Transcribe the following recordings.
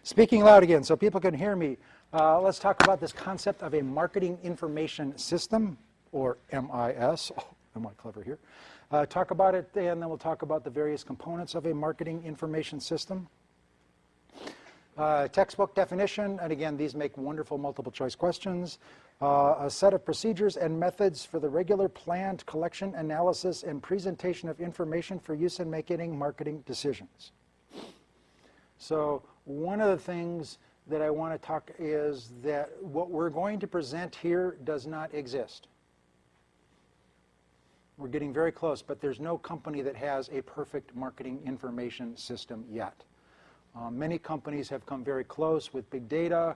Speaking loud again so people can hear me. Let's talk about this concept of a marketing information system, or MIS. Oh, am I clever here? Talk about it, and then we'll talk about the various components of a marketing information system. Textbook definition, and again, these make wonderful multiple choice questions. A set of procedures and methods for the regular planned collection, analysis, and presentation of information for use in making marketing decisions. So one of the things that I want to talk is that what we're going to present here does not exist. We're getting very close, but there's no company that has a perfect marketing information system yet. Many companies have come very close with big data,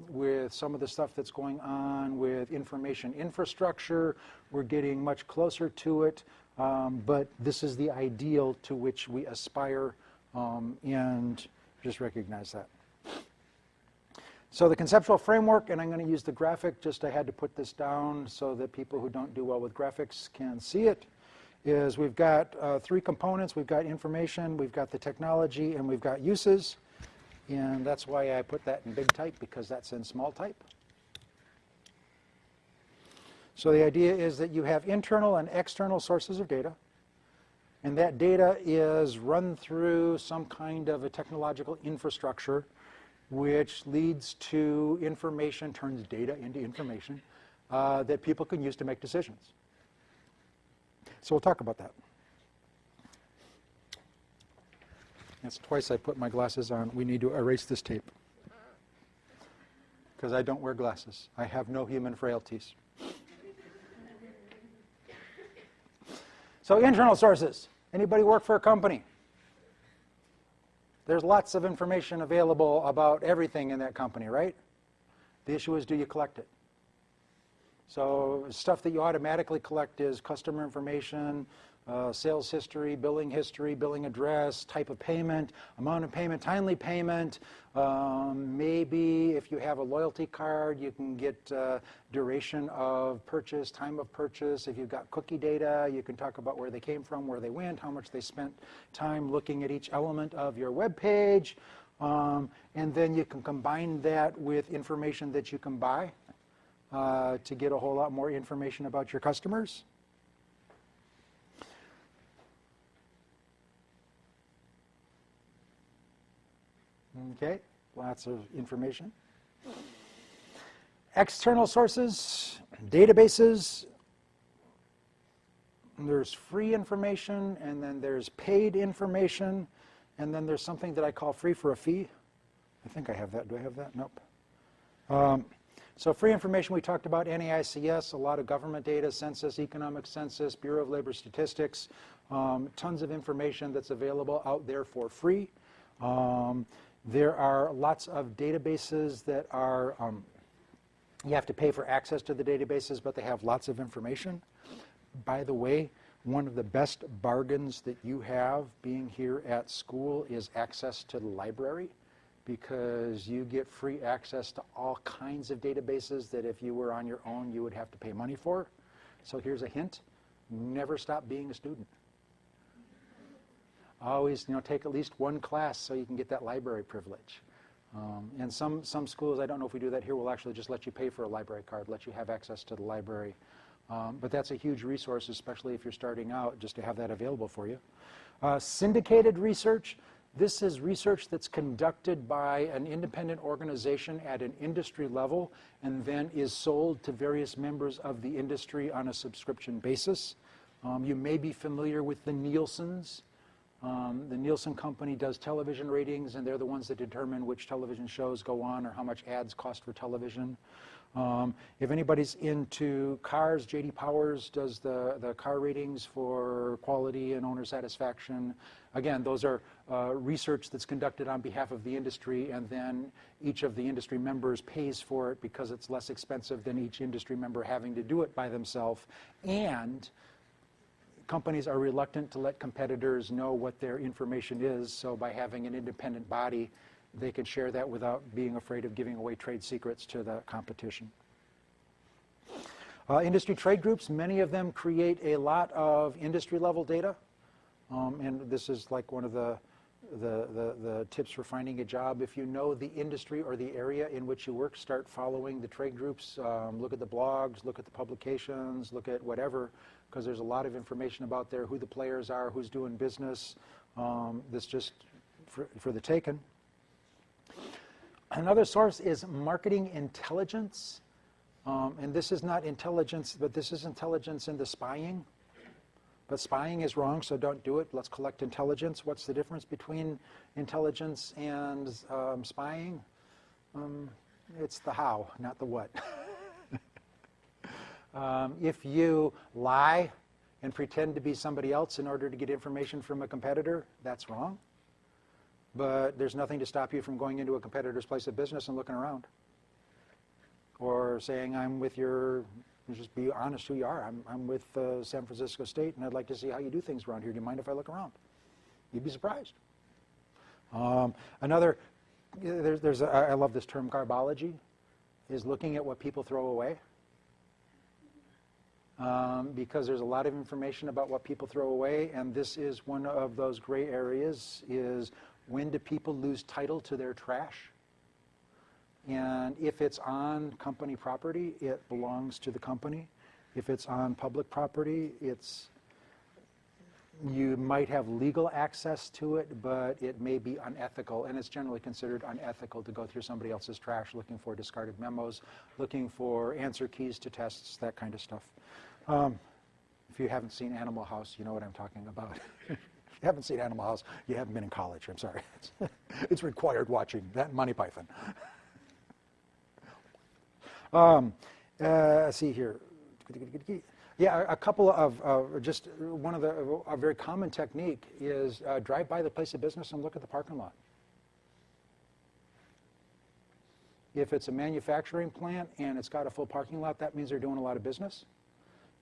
with some of the stuff that's going on with information infrastructure. We're getting much closer to it, but this is the ideal to which we aspire, and just recognize that. So the conceptual framework, and I'm going to use the graphic, I had to put this down so that people who don't do well with graphics can see it, is we've got three components. We've got information, we've got the technology, and we've got uses. And that's why I put that in big type, because that's in small type. So the idea is that you have internal and external sources of data, and that data is run through some kind of a technological infrastructure which leads to information, turns data into information that people can use to make decisions. So we'll talk about that. That's twice I put my glasses on. We need to erase this tape, because I don't wear glasses. I have no human frailties. So internal sources. Anybody work for a company? There's lots of information available about everything in that company, right? The issue is, do you collect it? So stuff that you automatically collect is customer information, sales history, billing address, type of payment, amount of payment, timely payment. Maybe if you have a loyalty card, you can get duration of purchase, time of purchase. If you've got cookie data, you can talk about where they came from, where they went, how much they spent time looking at each element of your web page. And then you can combine that with information that you can buy to get a whole lot more information about your customers. Okay, lots of information. External sources, databases. There's free information, and then there's paid information, and then there's something that I call free for a fee. I think I have that. Do I have that? Nope. So free information, we talked about NAICS, a lot of government data, census, economic census, Bureau of Labor Statistics, tons of information that's available out there for free. There are lots of databases that are, you have to pay for access to the databases, but they have lots of information. By the way, one of the best bargains that you have being here at school is access to the library, because you get free access to all kinds of databases that if you were on your own, you would have to pay money for. So here's a hint: never stop being a student. Always, take at least one class so you can get that library privilege. And some schools, I don't know if we do that here, will actually just let you pay for a library card, let you have access to the library. But that's a huge resource, especially if you're starting out, just to have that available for you. Syndicated research. This is research that's conducted by an independent organization at an industry level and then is sold to various members of the industry on a subscription basis. You may be familiar with the Nielsen's. The Nielsen company does television ratings, and they're the ones that determine which television shows go on or how much ads cost for television. If anybody's into cars, J.D. Powers does the car ratings for quality and owner satisfaction. Again, those are research that's conducted on behalf of the industry, and then each of the industry members pays for it because it's less expensive than each industry member having to do it by themselves. And companies are reluctant to let competitors know what their information is, so by having an independent body, they can share that without being afraid of giving away trade secrets to the competition. Industry trade groups, many of them create a lot of industry level data. And this is like one of the the tips for finding a job. If you know the industry or the area in which you work, start following the trade groups, look at the blogs, look at the publications, look at whatever, because there's a lot of information about there, who the players are, who's doing business. That's just for the taken. Another source is marketing intelligence. And this is not intelligence, but this is intelligence in the spying. But spying is wrong, so don't do it. Let's collect intelligence. What's the difference between intelligence and spying? It's the how, not the what. If you lie and pretend to be somebody else in order to get information from a competitor, that's wrong. But there's nothing to stop you from going into a competitor's place of business and looking around. Or saying, I'm with your, just be honest who you are. I'm with San Francisco State, and I'd like to see how you do things around here. Do you mind if I look around? You'd be surprised. I love this term, garbology, is looking at what people throw away. Because there's a lot of information about what people throw away, and this is one of those gray areas, is when do people lose title to their trash? And if it's on company property, it belongs to the company. If it's on public property, you might have legal access to it, but it may be unethical, and it's generally considered unethical to go through somebody else's trash looking for discarded memos, looking for answer keys to tests, that kind of stuff. If you haven't seen Animal House, you know what I'm talking about. If you haven't seen Animal House, you haven't been in college, I'm sorry. It's required watching that and Monty Python. Let's see here. Yeah, a couple of, just one of a very common technique is drive by the place of business and look at the parking lot. If it's a manufacturing plant and it's got a full parking lot, that means they're doing a lot of business.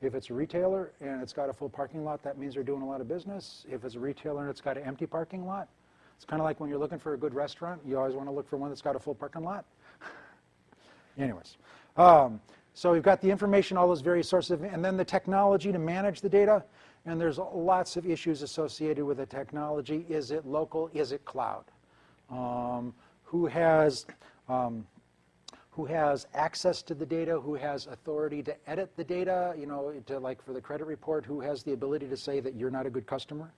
If it's a retailer and it's got a full parking lot, that means they're doing a lot of business. If it's a retailer and it's got an empty parking lot, it's kind of like when you're looking for a good restaurant, you always want to look for one that's got a full parking lot. Anyways, so we've got the information, all those various sources, and then the technology to manage the data. And there's lots of issues associated with the technology. Is it local? Is it cloud? Who has access to the data? Who has authority to edit the data? You know, like for the credit report, who has the ability to say that you're not a good customer?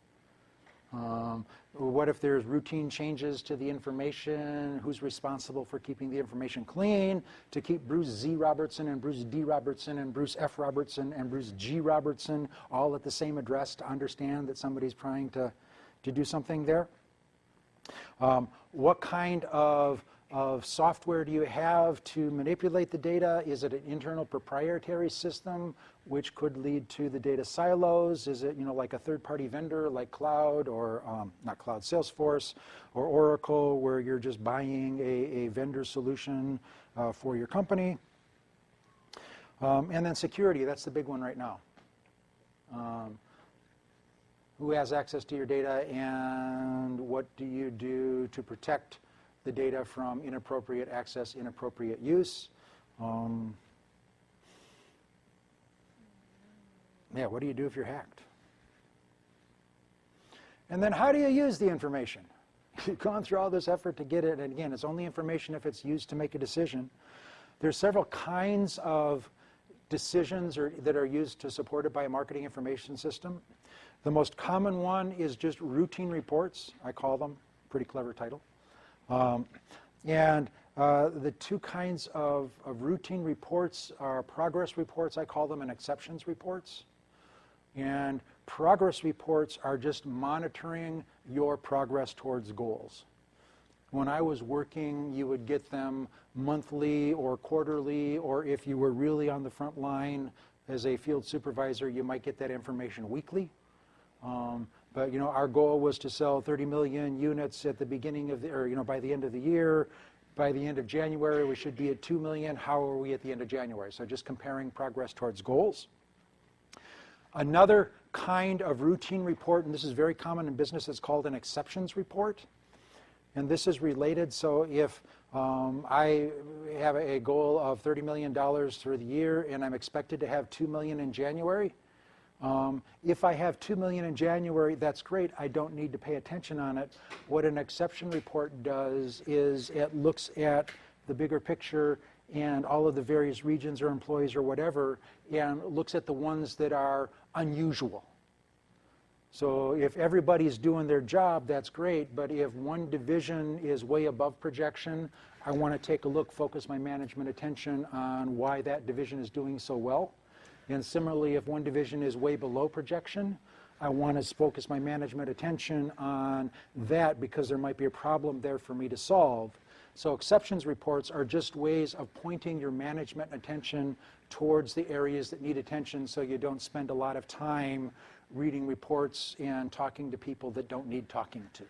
What if there's routine changes to the information? Who's responsible for keeping the information clean? To keep Bruce Z. Robertson and Bruce D. Robertson and Bruce F. Robertson and Bruce G. Robertson all at the same address to understand that somebody's trying to do something there? What kind of software do you have to manipulate the data? Is it an internal proprietary system which could lead to the data silos? Is it, like a third-party vendor like Cloud or, not Cloud, Salesforce or Oracle, where you're just buying a vendor solution for your company? And then security, that's the big one right now. Who has access to your data, and what do you do to protect the data from inappropriate access, inappropriate use? What do you do if you're hacked? And then how do you use the information? You've gone through all this effort to get it, and again, it's only information if it's used to make a decision. There's several kinds of decisions that are used to support it by a marketing information system. The most common one is just routine reports, I call them. Pretty clever title. The two kinds of routine reports are progress reports, I call them, and exceptions reports. And progress reports are just monitoring your progress towards goals. When I was working, you would get them monthly or quarterly, or if you were really on the front line as a field supervisor, you might get that information weekly. But our goal was to sell 30 million units at the beginning of by the end of the year. By the end of January, we should be at 2 million. How are we at the end of January? So just comparing progress towards goals. Another kind of routine report, and this is very common in business, is called an exceptions report. And this is related. So if I have a goal of $30 million through the year, and I'm expected to have 2 million in January, If I have 2 million in January, that's great. I don't need to pay attention on it. What an exception report does is it looks at the bigger picture and all of the various regions or employees or whatever, and looks at the ones that are unusual. So if everybody's doing their job, that's great, but if one division is way above projection, I want to take a look, focus my management attention on why that division is doing so well. And similarly, if one division is way below projection, I want to focus my management attention on that because there might be a problem there for me to solve. So exceptions reports are just ways of pointing your management attention towards the areas that need attention so you don't spend a lot of time reading reports and talking to people that don't need talking to.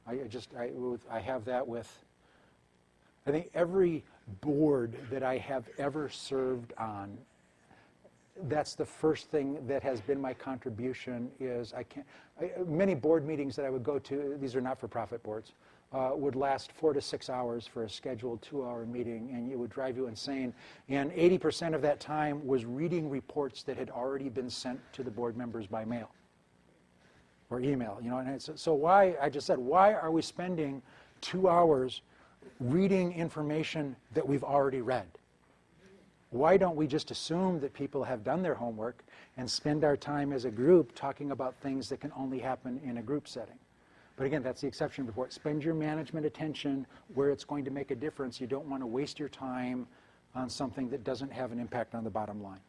I have that with, I think, every board that I have ever served on. That's the first thing that has been my contribution is many board meetings that I would go to, these are not-for-profit boards, would last 4 to 6 hours for a scheduled 2-hour meeting, and it would drive you insane. And 80% of that time was reading reports that had already been sent to the board members by mail or email. And so why, I just said, why are we spending 2 hours reading information that we've already read? Why don't we just assume that people have done their homework and spend our time as a group talking about things that can only happen in a group setting? But again, that's the exception report. Spend your management attention where it's going to make a difference. You don't want to waste your time on something that doesn't have an impact on the bottom line.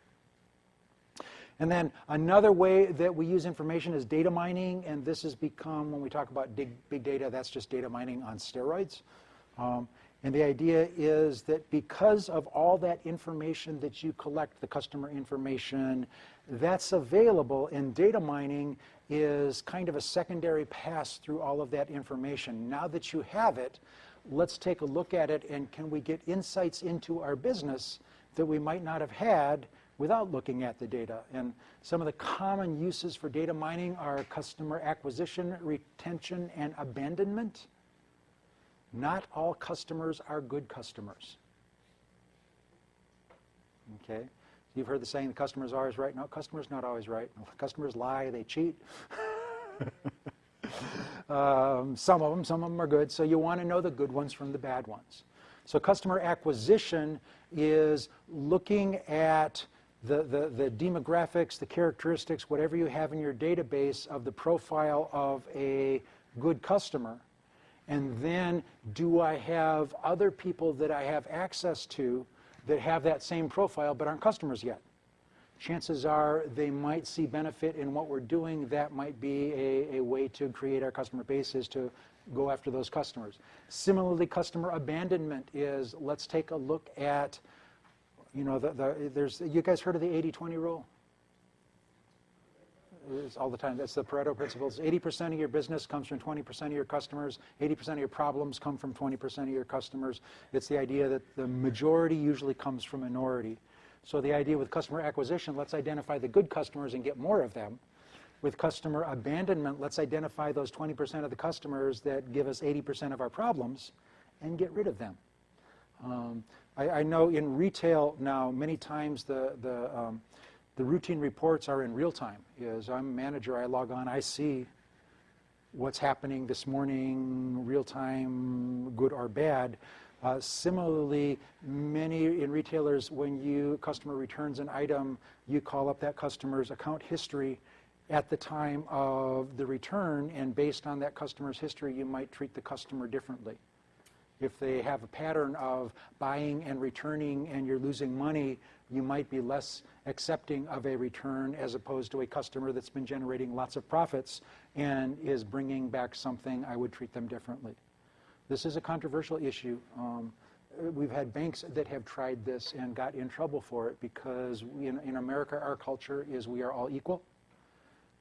And then another way that we use information is data mining, and this has become, when we talk about big data, that's just data mining on steroids. And the idea is that because of all that information that you collect, the customer information, that's available, and data mining is kind of a secondary pass through all of that information. Now that you have it, let's take a look at it, and can we get insights into our business that we might not have had without looking at the data? And some of the common uses for data mining are customer acquisition, retention, and abandonment. Not all customers are good customers. Okay? You've heard the saying, the customer's always right. No, customer's not always right. Customers lie, they cheat. Some of them are good, so you want to know the good ones from the bad ones. So customer acquisition is looking at the demographics, the characteristics, whatever you have in your database of the profile of a good customer. And then, do I have other people that I have access to that have that same profile but aren't customers yet? Chances are they might see benefit in what we're doing. That might be a way to create our customer base, is to go after those customers. Similarly, customer abandonment is, let's take a look at, you guys heard of the 80-20 rule? It's all the time. That's the Pareto Principle. 80% of your business comes from 20% of your customers. 80% of your problems come from 20% of your customers. It's the idea that the majority usually comes from minority. So the idea with customer acquisition, let's identify the good customers and get more of them. With customer abandonment, let's identify those 20% of the customers that give us 80% of our problems and get rid of them. I know in retail now, many times the routine reports are in real time. As I'm a manager, I log on, I see what's happening this morning, real time, good or bad. Similarly, many in retailers, when customer returns an item, you call up that customer's account history at the time of the return, and based on that customer's history, you might treat the customer differently. If they have a pattern of buying and returning and you're losing money, you might be less accepting of a return as opposed to a customer that's been generating lots of profits and is bringing back something. I would treat them differently. This is a controversial issue. We've had banks that have tried this and got in trouble for it because in America, our culture is we are all equal.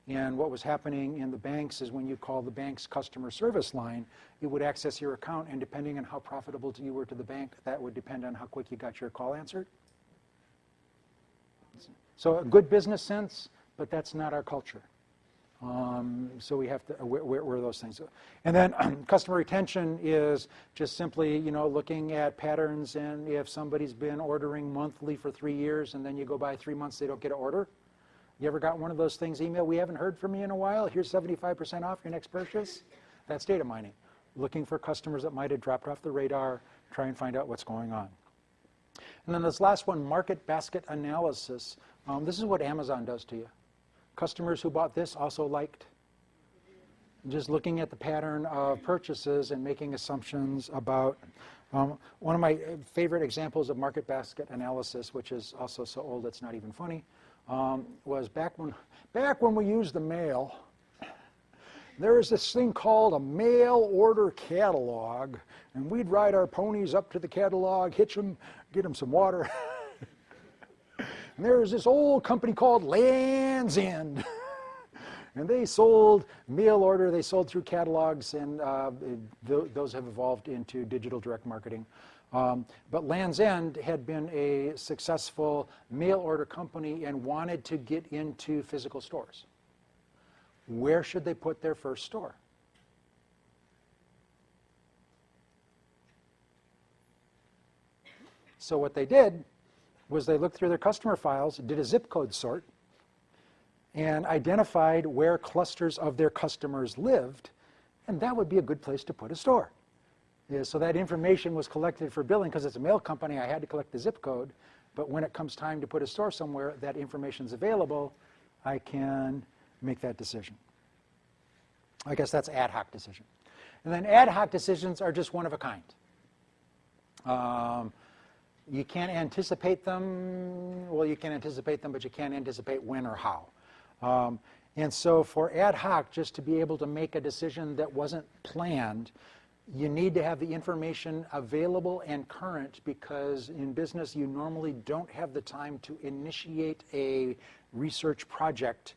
And what was happening in the banks is when you call the bank's customer service line, it would access your account, and depending on how profitable you were to the bank, that would depend on how quick you got your call answered. So a good business sense, but that's not our culture. So we have to aware of those things. And then customer retention is just simply, looking at patterns, and if somebody's been ordering monthly for 3 years and then you go by 3 months, they don't get an order, You ever got one of those things email, we haven't heard from you in a while, here's 75% off your next purchase? That's data mining. Looking for customers that might have dropped off the radar, try and find out what's going on. And then this last one, market basket analysis. This is what Amazon does to you. Customers who bought this also liked. Just looking at the pattern of purchases and making assumptions about. One of my favorite examples of market basket analysis, which is also so old it's not even funny, was back when we used the mail. There was this thing called a mail order catalog, and we'd ride our ponies up to the catalog, hitch them, get them some water. And there was this old company called Land's End. And they sold mail order, they sold through catalogs, and those have evolved into digital direct marketing. But Land's End had been a successful mail order company and wanted to get into physical stores. Where should they put their first store? So what they did was they looked through their customer files, did a zip code sort, and identified where clusters of their customers lived, and that would be a good place to put a store. Yeah, so that information was collected for billing. Because it's a mail company, I had to collect the zip code, but when it comes time to put a store somewhere, that information's available, I can make that decision. I guess that's ad hoc decision. And then ad hoc decisions are just one of a kind. You can't anticipate them. Well, you can anticipate them, but you can't anticipate when or how. And so for ad hoc, just to be able to make a decision that wasn't planned, you need to have the information available and current, because in business you normally don't have the time to initiate a research project.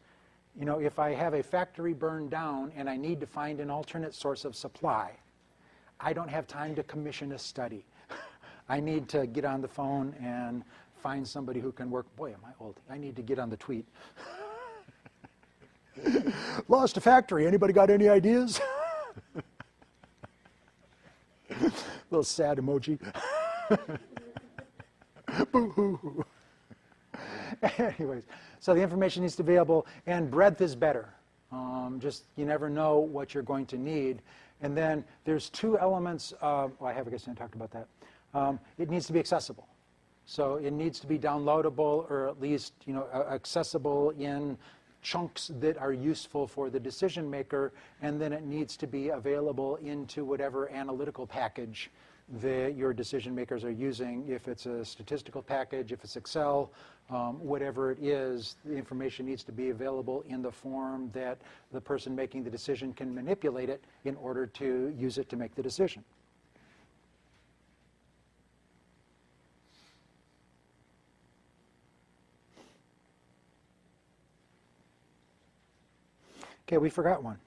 You know, if I have a factory burned down and I need to find an alternate source of supply, I don't have time to commission a study. I need to get on the phone and find somebody who can work. Boy, am I old. I need to get on the tweet. Lost a factory. Anybody got any ideas? Little sad emoji. Boo-hoo. Anyways, so the information needs to be available, and breadth is better. Just you never know what you're going to need. And then there's two elements of, well, I guess I talked about that. It needs to be accessible. So it needs to be downloadable, or at least accessible in chunks that are useful for the decision maker, and then it needs to be available into whatever analytical package that your decision makers are using. If it's a statistical package, if it's Excel, whatever it is, the information needs to be available in the form that the person making the decision can manipulate it in order to use it to make the decision. Okay, we forgot one.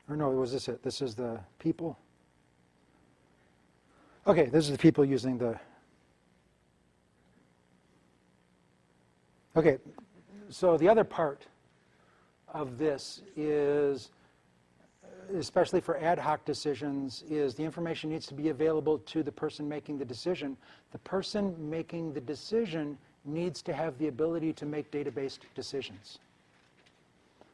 Or no, was this it? This is the people. Okay, this is the people using the... Okay, so the other part of this is, especially for ad hoc decisions, is the information needs to be available to the person making the decision. The person making the decision needs to have the ability to make data-based decisions.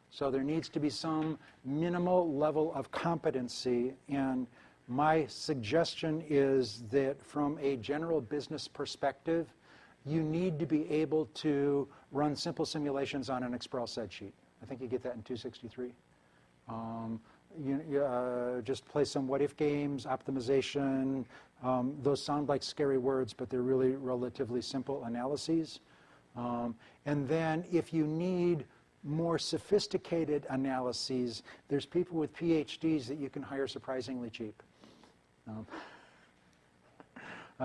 So there needs to be some minimal level of competency, and my suggestion is that from a general business perspective, you need to be able to run simple simulations on an Excel spreadsheet. I think you get that in 263. Just play some what-if games, optimization. Those sound like scary words, but they're really relatively simple analyses. And then if you need more sophisticated analyses, there's people with PhDs that you can hire surprisingly cheap.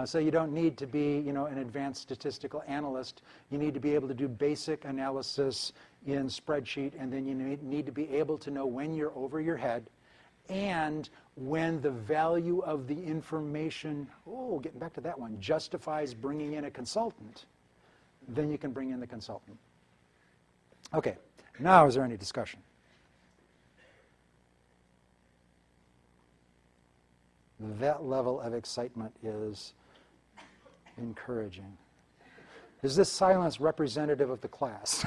So you don't need to be, an advanced statistical analyst. You need to be able to do basic analysis in spreadsheet, and then you need to be able to know when you're over your head and when the value of the information, getting back to that one, justifies bringing in a consultant, then you can bring in the consultant. Okay, now is there any discussion? That level of excitement is encouraging. Is this silence representative of the class?